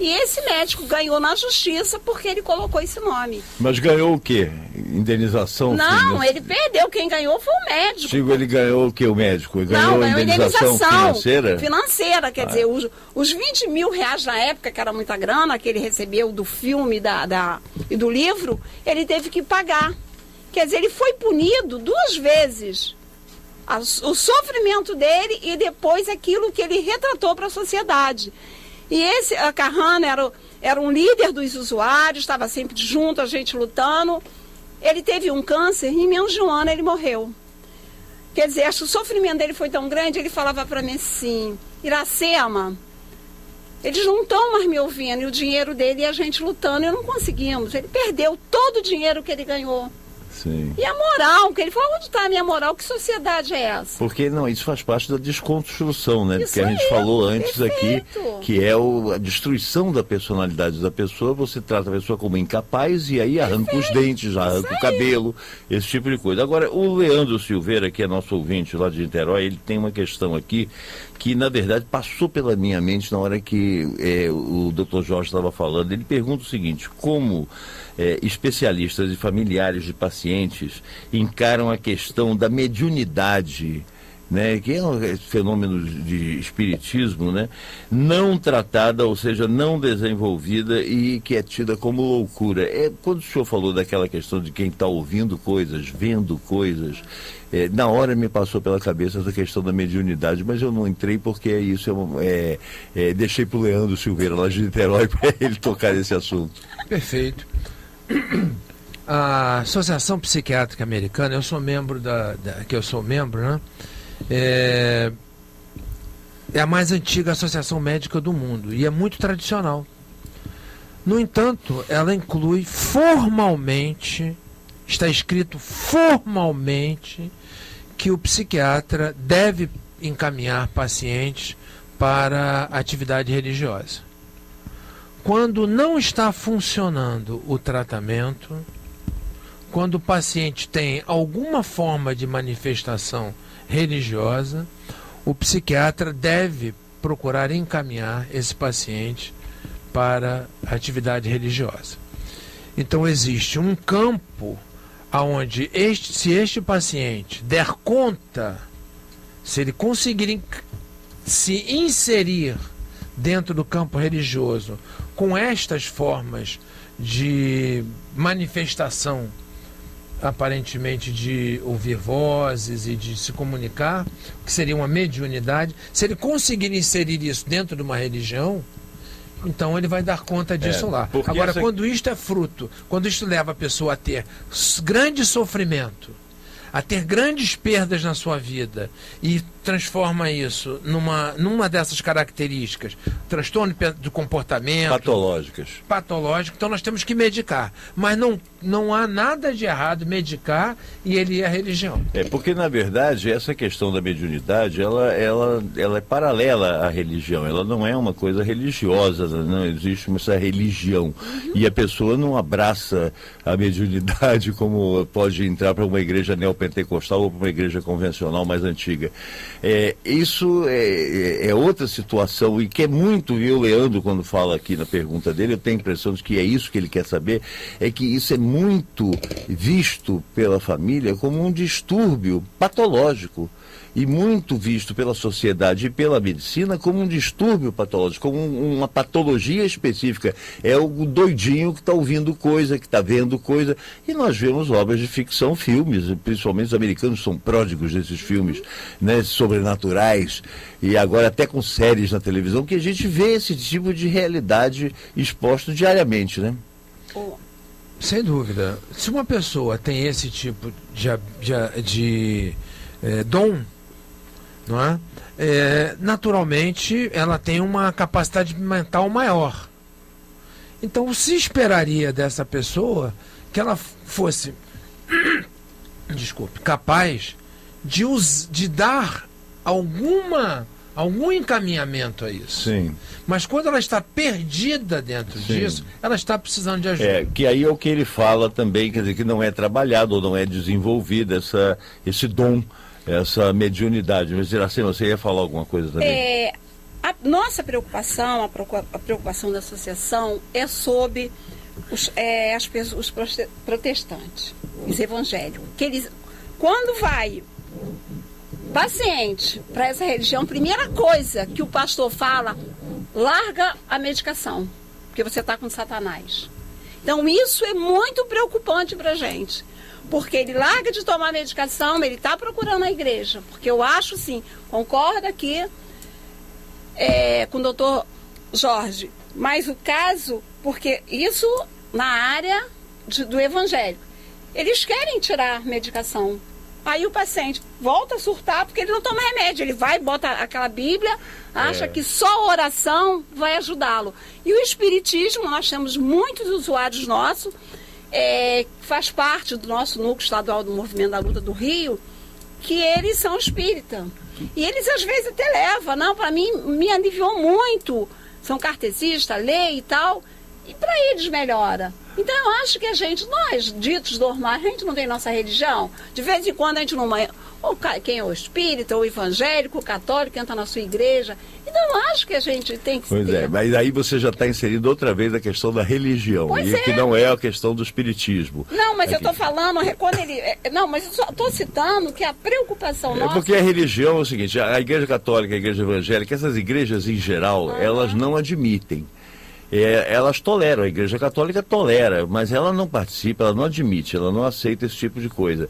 E esse médico ganhou na justiça porque ele colocou esse nome. Mas ganhou o quê? Indenização? Não, ele perdeu. Quem ganhou foi o médico. Digo, ele ganhou o quê, o médico? Ele ganhou indenização financeira? Financeira, quer dizer, os 20 mil reais na época, que era muita grana, que ele recebeu do filme e do livro, ele teve que pagar. Quer dizer, ele foi punido 2 vezes. O sofrimento dele e depois aquilo que ele retratou para a sociedade. E esse Carrano era um líder dos usuários, estava sempre junto, a gente lutando. Ele teve um câncer e em menos de um ano ele morreu. Quer dizer, acho que o sofrimento dele foi tão grande, ele falava para mim assim, Iracema, eles não estão mais me ouvindo, e o dinheiro dele e a gente lutando, e não conseguimos. Ele perdeu todo o dinheiro que ele ganhou. Sim. E a moral, que ele falou, onde está a minha moral? Que sociedade é essa? Porque não, isso faz parte da desconstrução, né? Isso Porque a gente falou antes perfeito. aqui que é a destruição da personalidade da pessoa. Você trata a pessoa como incapaz e aí arranca os dentes, arranca o cabelo, esse tipo de coisa. Agora, o Leandro Silveira, que é nosso ouvinte lá de Niterói, ele tem uma questão aqui que, na verdade, passou pela minha mente na hora que o Dr. Jorge estava falando. Ele pergunta o seguinte: como especialistas e familiares de pacientes encaram a questão da mediunidade, né, que é um fenômeno de espiritismo, né, não tratada, ou seja, não desenvolvida e que é tida como loucura. Quando o senhor falou daquela questão de quem está ouvindo coisas, vendo coisas, na hora me passou pela cabeça essa questão da mediunidade, mas eu não entrei porque deixei para o Leandro Silveira, lá de Niterói, para ele tocar nesse assunto. Perfeito. A Associação Psiquiátrica Americana, eu sou membro né? É a mais antiga associação médica do mundo e é muito tradicional. No entanto, ela inclui formalmente, está escrito formalmente, que o psiquiatra deve encaminhar pacientes para atividade religiosa. Quando não está funcionando o tratamento, quando o paciente tem alguma forma de manifestação religiosa, o psiquiatra deve procurar encaminhar esse paciente para a atividade religiosa. Então existe um campo onde se este paciente der conta, se ele conseguir se inserir dentro do campo religioso com estas formas de manifestação, aparentemente de ouvir vozes e de se comunicar, que seria uma mediunidade, se ele conseguir inserir isso dentro de uma religião, então ele vai dar conta disso lá. Agora, quando isto é fruto, quando isto leva a pessoa a ter grande sofrimento, a ter grandes perdas na sua vida e transforma isso numa dessas características, transtorno do comportamento, patológico, então nós temos que medicar, mas não há nada de errado medicar e ele ir à religião. Porque na verdade essa questão da mediunidade ela é paralela à religião, ela não é uma coisa religiosa, não existe essa religião, e a pessoa não abraça a mediunidade como pode entrar para uma igreja neopentecostal ou para uma igreja convencional mais antiga. Isso é outra situação, e que é muito, e o Leandro, quando fala aqui na pergunta dele, eu tenho a impressão de que é isso que ele quer saber, é que isso é muito visto pela família como um distúrbio patológico, e muito visto pela sociedade e pela medicina como um distúrbio patológico, como uma patologia específica. É o doidinho que está ouvindo coisa, que está vendo coisa. E nós vemos obras de ficção, filmes, principalmente os americanos são pródigos desses filmes, né, sobrenaturais, e agora até com séries na televisão, que a gente vê esse tipo de realidade exposto diariamente, né? Sem dúvida. Se uma pessoa tem esse tipo de dom, não é? Naturalmente ela tem uma capacidade mental maior. Então se esperaria dessa pessoa que ela fosse capaz de dar algum encaminhamento a isso. Sim. Mas quando ela está perdida dentro disso, ela está precisando de ajuda. Que aí é o que ele fala também, quer dizer, que não é trabalhado ou não é desenvolvido esse dom, essa mediunidade. Mas, Iracema, você ia falar alguma coisa também? A nossa preocupação, a preocupação da associação é sobre os protestantes, os evangélicos. Que eles, quando vai paciente para essa religião, primeira coisa que o pastor fala, larga a medicação, porque você está com Satanás. Então isso é muito preocupante para a gente. Porque ele larga de tomar medicação, ele está procurando a igreja. Porque eu acho, sim, concordo aqui com o doutor Jorge. Mas o caso, porque isso na área do evangélico. Eles querem tirar medicação Aí o paciente volta a surtar porque ele não toma remédio. Ele vai, bota aquela Bíblia, acha que só a oração vai ajudá-lo. E o espiritismo, nós temos muitos usuários nossos, faz parte do nosso núcleo estadual do Movimento da Luta do Rio, que eles são espírita. E eles às vezes até levam, não, para mim me aliviou muito. São cartesistas, lei e tal, e para eles melhora. Então eu acho que nós, ditos normais, a gente não tem nossa religião. De vez em quando a gente não... Ou quem é o espírita, ou evangélico, ou católico, entra na sua igreja. Então eu acho que a gente tem que Pois é, mas aí você já está inserindo outra vez a questão da religião. Que não é a questão do espiritismo. Não, mas eu estou falando, quando ele... Não, mas eu só estou citando que a preocupação nossa... Porque a religião é o seguinte, a igreja católica, a igreja evangélica, essas igrejas em geral, elas não admitem. Elas toleram, a Igreja Católica tolera, mas ela não participa, ela não admite, ela não aceita esse tipo de coisa.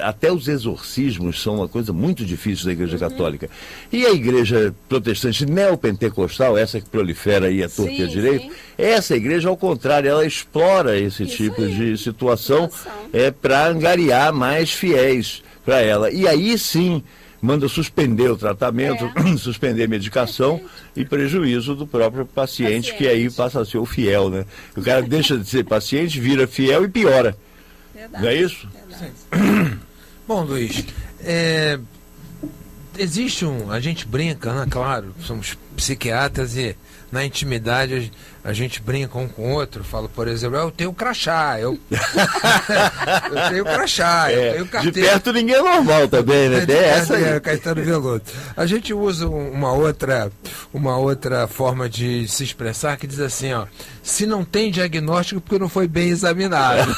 Até os exorcismos são uma coisa muito difícil da Igreja Católica. E a Igreja Protestante neopentecostal, essa que prolifera aí a torta e a direito, essa igreja, ao contrário, ela explora esse tipo de situação para angariar mais fiéis para ela. E aí sim... manda suspender o tratamento, suspender a medicação e prejuízo do próprio paciente, que aí passa a ser o fiel, né? O cara deixa de ser paciente, vira fiel e piora. Verdade. Não é isso? Sim. Bom, Luiz, existe a gente brinca, né? Claro, somos psiquiatras e na intimidade a gente brinca um com o outro, fala, por exemplo, eu tenho crachá, eu tenho crachá, eu tenho carteira. De perto ninguém é normal também, né? Essa aí. Caetano Veloso. A gente usa uma outra forma de se expressar que diz assim, ó, se não tem diagnóstico porque não foi bem examinado.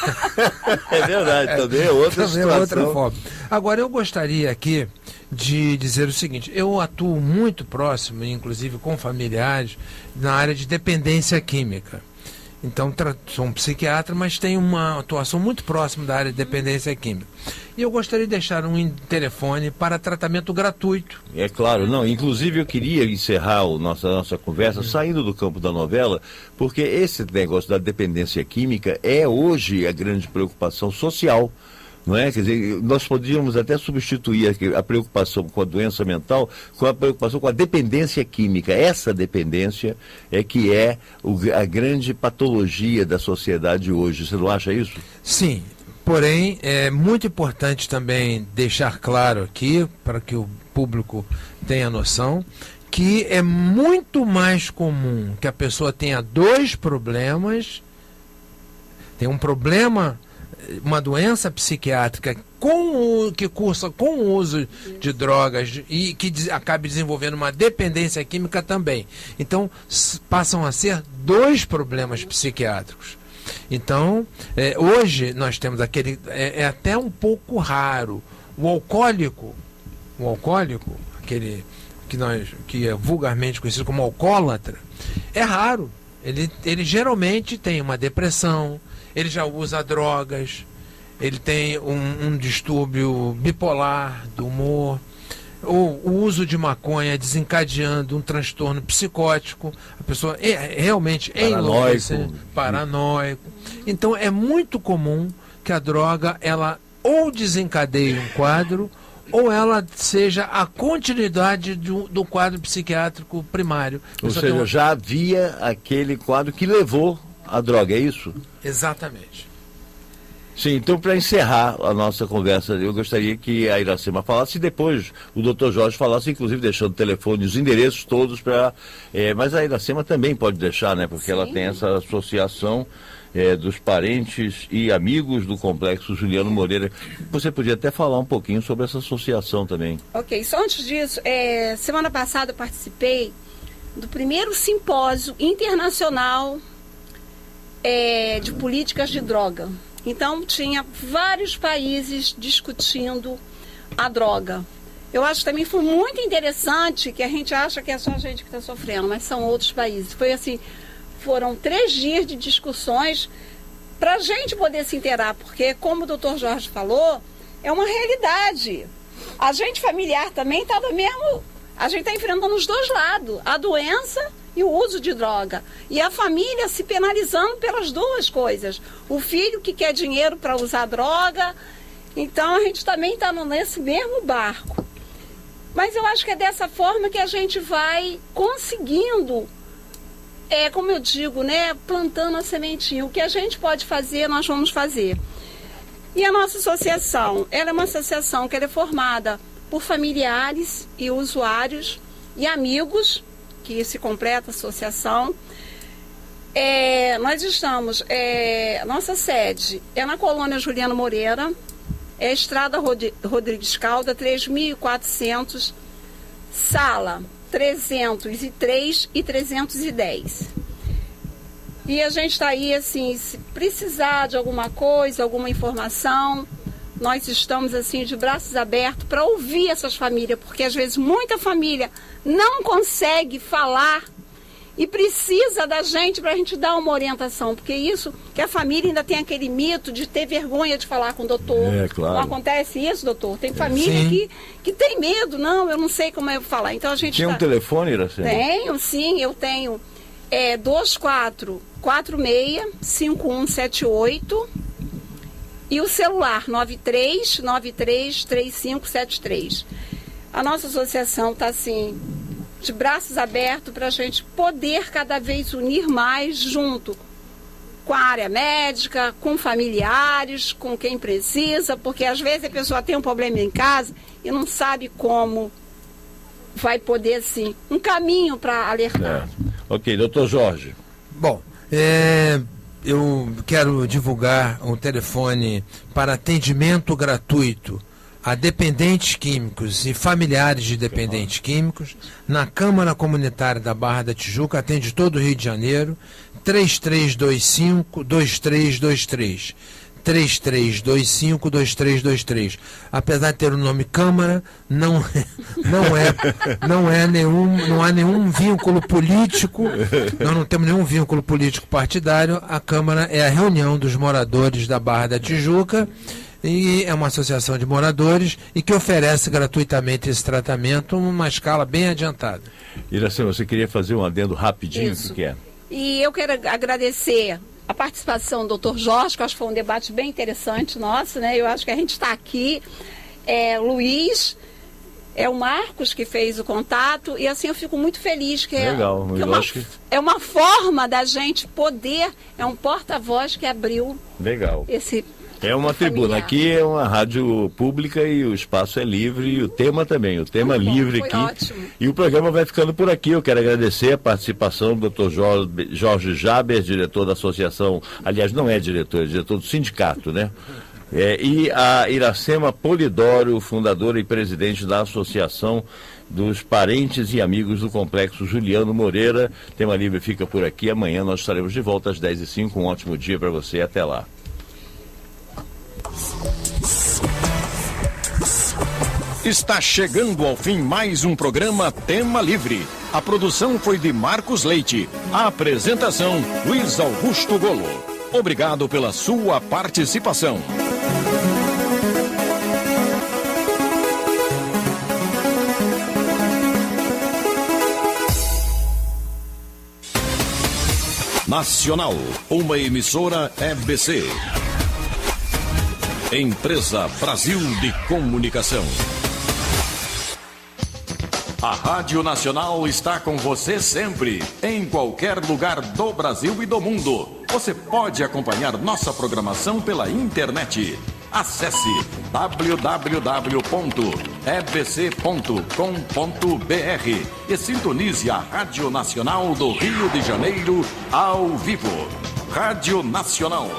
É verdade, também é outra situação. Outra forma. Agora, eu gostaria aqui de dizer o seguinte, eu atuo muito próximo, inclusive com familiares, na área de dependência química. Então, sou um psiquiatra, mas tenho uma atuação muito próxima da área de dependência química. E eu gostaria de deixar um telefone para tratamento gratuito. É claro, não. Inclusive, eu queria encerrar a nossa conversa saindo do campo da novela, porque esse negócio da dependência química é hoje a grande preocupação social. Não é? Quer dizer, nós podíamos até substituir a preocupação com a doença mental com a preocupação com a dependência química. Essa dependência é que é a grande patologia da sociedade hoje. Você não acha isso? Sim, porém é muito importante também deixar claro aqui, para que o público tenha noção, que é muito mais comum que a pessoa tenha dois problemas, tem um problema, uma doença psiquiátrica que cursa com o uso de drogas e que acabe desenvolvendo uma dependência química também. Então, passam a ser dois problemas psiquiátricos. Então, hoje nós temos aquele... É até um pouco raro. O alcoólico, aquele que é vulgarmente conhecido como alcoólatra, é raro. Ele geralmente tem uma depressão, ele já usa drogas, ele tem um distúrbio bipolar do humor, ou o uso de maconha desencadeando um transtorno psicótico, a pessoa realmente paranoico. Então é muito comum que a droga ela ou desencadeie um quadro ou ela seja a continuidade do quadro psiquiátrico primário. Ou seja, já havia aquele quadro que levou a droga, é isso? Exatamente. Sim, então para encerrar a nossa conversa, eu gostaria que a Iracema falasse e depois o Dr. Jorge falasse, inclusive deixando o telefone e os endereços todos para... mas a Iracema também pode deixar, né? Porque ela tem essa associação dos parentes e amigos do Complexo Juliano Moreira. Você podia até falar um pouquinho sobre essa associação também. Ok, só antes disso, semana passada eu participei do primeiro simpósio internacional de políticas de droga. Então, tinha vários países discutindo a droga. Eu acho que também foi muito interessante, que a gente acha que é só a gente que está sofrendo, mas são outros países. Foi assim, foram 3 dias de discussões para a gente poder se inteirar, porque, como o Dr. Jorge falou, é uma realidade. A gente familiar também está do mesmo... A gente está enfrentando os dois lados, a doença e o uso de droga. E a família se penalizando pelas duas coisas. O filho que quer dinheiro para usar droga, Então a gente também está nesse mesmo barco. Mas eu acho que é dessa forma que a gente vai conseguindo, como eu digo, né, plantando a sementinha. O que a gente pode fazer, nós vamos fazer. E a nossa associação, ela é uma associação que ela é formada por familiares e usuários e amigos, que se completa a associação. Nós estamos, nossa sede é na colônia Juliano Moreira, Estrada Rodrigues Calda, 3.400, sala 303 e 310. E a gente está aí, assim, se precisar de alguma coisa, alguma informação, nós estamos, assim, de braços abertos para ouvir essas famílias, porque às vezes muita família não consegue falar e precisa da gente para a gente dar uma orientação, porque isso, que a família ainda tem aquele mito de ter vergonha de falar com o doutor. Claro. Não acontece isso, doutor? Tem família que tem medo, não, eu não sei como eu vou falar. Então a gente tem um telefone, Iracema? Tenho, sim, eu tenho 2446-5178 e o celular 93933573. A nossa associação está assim, de braços abertos para a gente poder cada vez unir mais junto com a área médica, com familiares, com quem precisa, porque às vezes a pessoa tem um problema em casa e não sabe como vai poder, assim, um caminho para alertar. Ok, doutor Jorge. Bom, eu quero divulgar um telefone para atendimento gratuito a dependentes químicos e familiares de dependentes químicos, na Câmara Comunitária da Barra da Tijuca, atende todo o Rio de Janeiro, 3325-2323. 3325-2323. Apesar de ter o nome Câmara, não há nenhum vínculo político, nós não temos nenhum vínculo político partidário. A Câmara é a reunião dos moradores da Barra da Tijuca, e é uma associação de moradores e que oferece gratuitamente esse tratamento numa escala bem adiantada. Iracema, você queria fazer um adendo rapidinho? Isso. O que é? E eu quero agradecer a participação do doutor Jorge, que eu acho que foi um debate bem interessante nosso, né? Eu acho que a gente está aqui, Luiz, o Marcos que fez o contato, e assim eu fico muito feliz que legal, é uma forma da gente poder, é um porta-voz que abriu esse... É uma tribuna, aqui é uma rádio pública e o espaço é livre e o tema também, o tema livre aqui. Ótimo. E o programa vai ficando por aqui. Eu quero agradecer a participação do Dr. Jorge Jaber, diretor da associação, aliás, não é diretor, é diretor do sindicato, né? E a Iracema Polidoro, fundadora e presidente da Associação dos Parentes e Amigos do Complexo Juliano Moreira. Tema Livre fica por aqui. Amanhã nós estaremos de volta às 10h05. Um ótimo dia para você. Até lá. Está chegando ao fim mais um programa Tema Livre. A produção foi de Marcos Leite. A apresentação, Luiz Augusto Golo. Obrigado pela sua participação. Nacional, uma emissora EBC. Empresa Brasil de Comunicação. A Rádio Nacional está com você sempre, em qualquer lugar do Brasil e do mundo. Você pode acompanhar nossa programação pela internet. Acesse www.ebc.com.br e sintonize a Rádio Nacional do Rio de Janeiro ao vivo. Rádio Nacional.